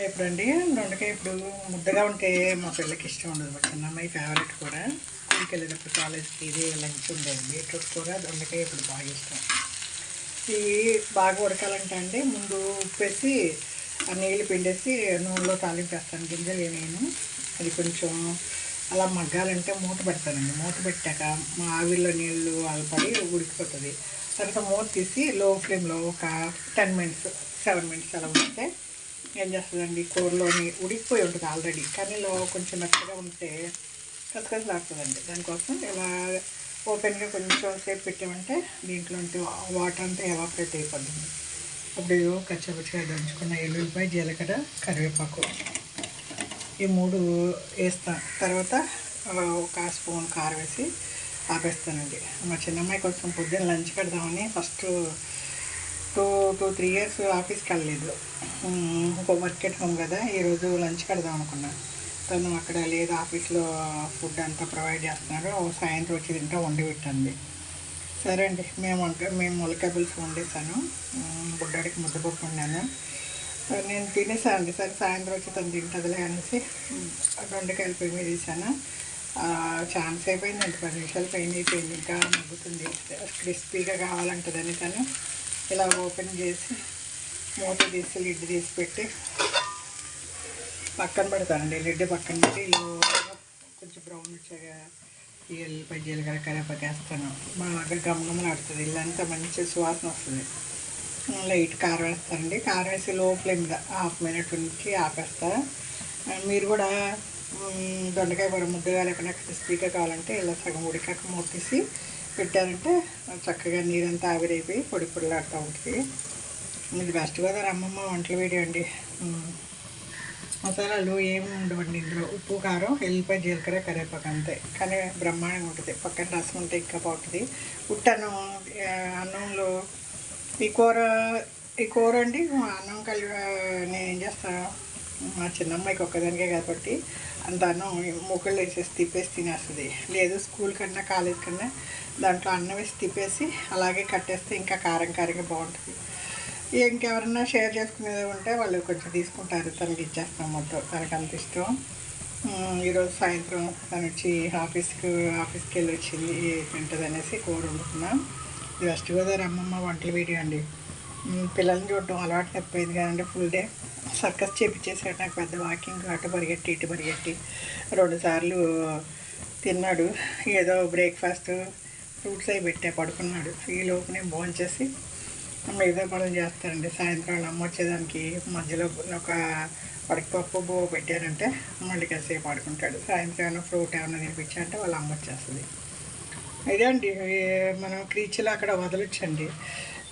ఇప్పుడండి దొండకాయ ఇప్పుడు ముద్దగా ఉంటే మా పిల్లకి ఇష్టం ఉండదు. మా చిన్నమ్మాయి ఫేవరెట్ కూర. స్కూల్కి వెళ్ళేటప్పుడు కాలేజ్కి ఇదే లంచ్ ఉండేది. బీట్రూట్ కూర దొండకాయ ఇప్పుడు బాగా ఇష్టం. ఇవి బాగా ఉడకాలంటే అండి ముందు ఉప్పేసి ఆ నీళ్ళు పిండేసి నూనెలో తాలింపు వేస్తాను. గింజలు ఏమేను అది కొంచెం అలా మగ్గాలంటే మూత పెడతానండి. మూత పెట్టాక మా ఆవిరిలో నీళ్ళు పడి ఉడికిపోతుంది. తర్వాత మూత తీసి లో ఫ్లేమ్లో ఒక 10 మినిట్స్ 7 మినిట్స్ అలా ఉంటే ఏం చేస్తుందండి, కూరలోని ఉడికిపోయి ఉంటుంది ఆల్రెడీ, కానీ కొంచెం మెత్తగా ఉంటే కసకసలాడుతుందండి. దానికోసం ఇలా ఓపెన్గా కొంచెం సేపు పెట్టామంటే దీంట్లోంటి వాటర్ అంతా ఎవాపరేట్ అయిపోతుంది. అప్పుడు కచ్చపచ్చిగా దంచుకున్న ఎల్లుల్లిపాయ, జీలకర్ర, కరివేపాకు ఈ 3 వేస్తాను. తర్వాత ఒక స్పూన్ కారం వేసి ఆపేస్తానండి. మా చిన్నమ్మాయి కోసం పొద్దున్న లంచ్ పెడదామని ఫస్ట్ 2-3 ఇయర్స్ ఆఫీస్కి వెళ్ళలేదు. ఇంకో వర్క్ ఎట్ హోమ్ కదా, ఈరోజు లంచ్ పెడదాం అనుకున్నాను. తను అక్కడ లేదు, ఆఫీస్లో ఫుడ్ అంతా ప్రొవైడ్ చేస్తున్నారు, సాయంత్రం వచ్చి తింటా వండి పెట్టండి. సరే అండి, మేము ములక్కాయ పులుసు వండేసాను. బుడ్డాడికి ముద్దపప్పు వండాను. నేను తినేసాను అండి. సరే సాయంత్రం వచ్చి తను తింటుందిలే అనేసి దొండకాయలు పొయ్యి మీద తీసాను. ఛాన్స్ అయిపోయిందండి, 10 నిమిషాలు పైన అయిపోయింది. ఇంకా మగ్గుతుంది, క్రిస్పీగా కావాలంటుందని తను ఇలా ఓపెన్ చేసి మూత తీసి లిడ్ తీసి పెట్టి పక్కన పెడతానండి. లిడ్ పక్కన పెట్టి ఇలా కొంచెం బ్రౌన్ వచ్చాక ఈ ఎల్లిపాయ, జీలకర్ర, కరివేపాకు వేస్తాను. బాగా గమగమలాడుతుంది, ఇల్లంతా మంచి సువాసన వస్తుంది. లైట్ కారం వేస్తానండి. కారం వేసి లో ఫ్లేమ్ మీద 1/2 మినిట్ ఉంచి ఆపేస్తా. మీరు కూడా దొండకాయ కూర ముద్దగా లేకుండా క్రిస్పీగా కావాలంటే ఇలా సగం ఉడికాక మూత తీసి పెట్టారంటే చక్కగా నీరంతా ఆవిరైపోయి పొడి పొడిలాడుతూ ఉంటుంది. ఇది వెస్ట్ గోదావరి అమ్మమ్మ వంటల వీడియో అండి. మసాలాలు ఏమి ఉండవండి ఇందులో. ఉప్పు, కారం, ఎల్లిపాయ, జీలకర్ర, కరివేపాకు అంతే, కానీ బ్రహ్మాండంగా ఉంటుంది. పక్కన రసం ఉంటే ఇంకా బాగుంటుంది. ఉట్టన్నం అన్నంలో ఈ కూర అండి అన్నం కలిపి నేను ఏం చేస్తాను, మా చిన్నమ్మాయికి ఒక్కదానికే కాబట్టి అంత అన్నం ముక్కలు వేసేసి తిప్పేసి తినేస్తుంది. లేదు స్కూల్ కన్నా కాలేజ్ కన్నా దాంట్లో అన్నం వేసి తిప్పేసి అలాగే కట్టేస్తే ఇంకా కారంగా బాగుంటుంది. ఇంకెవరన్నా షేర్ చేసుకునేది ఉంటే వాళ్ళు కొంచెం తీసుకుంటారు, తనకి ఇచ్చేస్తాం మొత్తం. తనకు అంత ఇష్టం. ఈరోజు సాయంత్రం తను వచ్చి ఆఫీస్కి వెళ్ళి వచ్చింది, తింటుంది అనేసి కూర వండుకున్నాం. ఇది వెస్ట్ గోదావరి అమ్మమ్మ వంటల వీడియో అండి. పిల్లల్ని చూడటం అలవాటు తప్పిపోయింది కదండి. ఫుల్ డే సర్కస్ చేపించేసాడు. నాకు పెద్ద వాకింగ్ అటు పరిగెట్టి ఇటు పరిగెట్టి 2 సార్లు తిన్నాడు. ఏదో బ్రేక్ఫాస్ట్ ఫ్రూట్స్ అవి పెట్టే పడుకున్నాడు. ఈ లోపునే భోంచేసి మిగతా పనులు చేస్తారండి. సాయంత్రం అమ్మ వచ్చేదానికి మధ్యలో ఒక పప్పు పెట్టారంటే మళ్ళీ కాసేపు ఆడుకుంటాడు. సాయంత్రం ఏమైనా ఫ్రూట్ ఏమైనా తినిపించారంటే వాళ్ళ అమ్మ వచ్చేస్తుంది. ఇదే అండి, మనం క్రీచ్లో అక్కడ వదలొచ్చండి.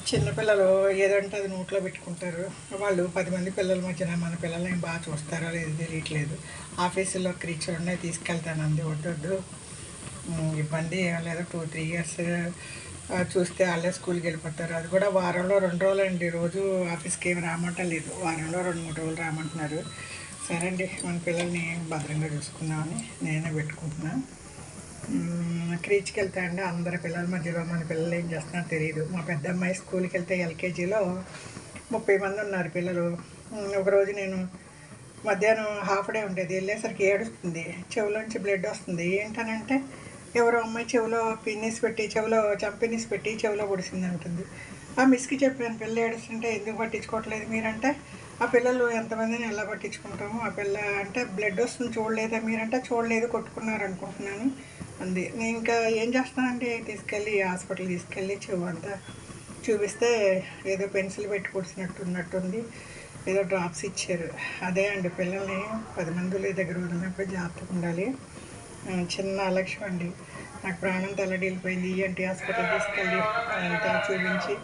చిన్నపిల్లలు ఏదంటే అది నోట్లో పెట్టుకుంటారు. వాళ్ళు 10 మంది పిల్లల మధ్యన మన పిల్లల్ని బాగా చూస్తారో లేదు తెలియట్లేదు. ఆఫీసులో క్రీచ్లు ఉన్నాయి, తీసుకెళ్తాను అంది. వద్దు ఇబ్బంది ఏం లేదు. 2-3 ఇయర్స్ చూస్తే వాళ్ళే స్కూల్కి వెళ్ళిపోతారు. అది కూడా వారంలో 2 రోజులు అండి. రోజు ఆఫీస్కి ఏమి రామంటలేదు, వారంలో 2-3 రోజులు రామంటున్నారు. సరే అండి, మన పిల్లల్ని భద్రంగా చూసుకుందామని నేనే పెట్టుకుంటున్నాను. క్రీచ్కి వెళ్తా అండి. అందరి పిల్లల మధ్యలో మన పిల్లలు ఏం చేస్తున్నారో తెలియదు. మా పెద్ద అమ్మాయి స్కూల్కి వెళ్తే ఎల్కేజీలో 30 మంది ఉన్నారు పిల్లలు. ఒకరోజు నేను మధ్యాహ్నం హాఫ్ డే ఉండేది, వెళ్ళేసరికి ఏడుస్తుంది, చెవులోంచి బ్లడ్ వస్తుంది. ఏంటనంటే ఎవరో అమ్మాయి చెవిలో చంపినీసి పెట్టి చెవిలో పొడిసింది అంటుంది. ఆ మిస్కి చెప్పాను, పిల్ల ఏడుస్తుంటే ఎందుకు పట్టించుకోవట్లేదు మీరంటే, ఆ పిల్లలు ఎంతమందిని ఎలా పట్టించుకుంటాము, ఆ పిల్ల అంటే బ్లడ్ వస్తుంది చూడలేదా మీరంటే, చూడలేదు కొట్టుకున్నారు అనుకుంటున్నాను అంది. నేను ఇంకా ఏం చేస్తానండి, హాస్పిటల్ తీసుకెళ్ళి చెవు అంతా చూపిస్తే ఏదో పెన్సిల్ పెట్టి పొడిచినట్టున్నట్టుంది, ఏదో డ్రాప్స్ ఇచ్చారు. అదే అండి, పిల్లల్ని 10 మంది దగ్గర వదిలినప్పుడు జాగ్రత్తగా ఉండాలి. చిన్న అలక్ష్యం అండి, నాకు ప్రాణం తల్లడిల్లిపోయింది. ఈఎన్టీ హాస్పిటల్ తీసుకెళ్ళి అంతా చూపించి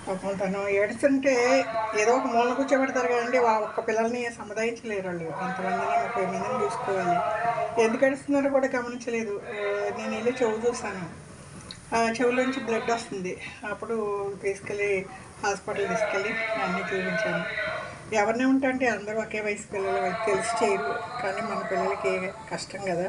పాపం తను ఏడుస్తుంటే ఏదో ఒక మూల కూర్చోబెడతారు కదండి, ఒక్క పిల్లల్ని సముదాయించలేరు వాళ్ళు. అంతమందిని 30 మందిని చూసుకోవాలి. ఎందుకు ఏడుస్తున్నారో కూడా గమనించలేదు. నేను వెళ్ళి చెవు చూసాను, చెవులోంచి బ్లడ్ వస్తుంది. అప్పుడు హాస్పిటల్ తీసుకెళ్ళి అన్నీ చూపించాను. ఎవరినే ఉంటాయంటే అందరూ ఒకే వయసు పిల్లలు తెలిసి చేయరు, కానీ మన పిల్లలకి కష్టం కదా.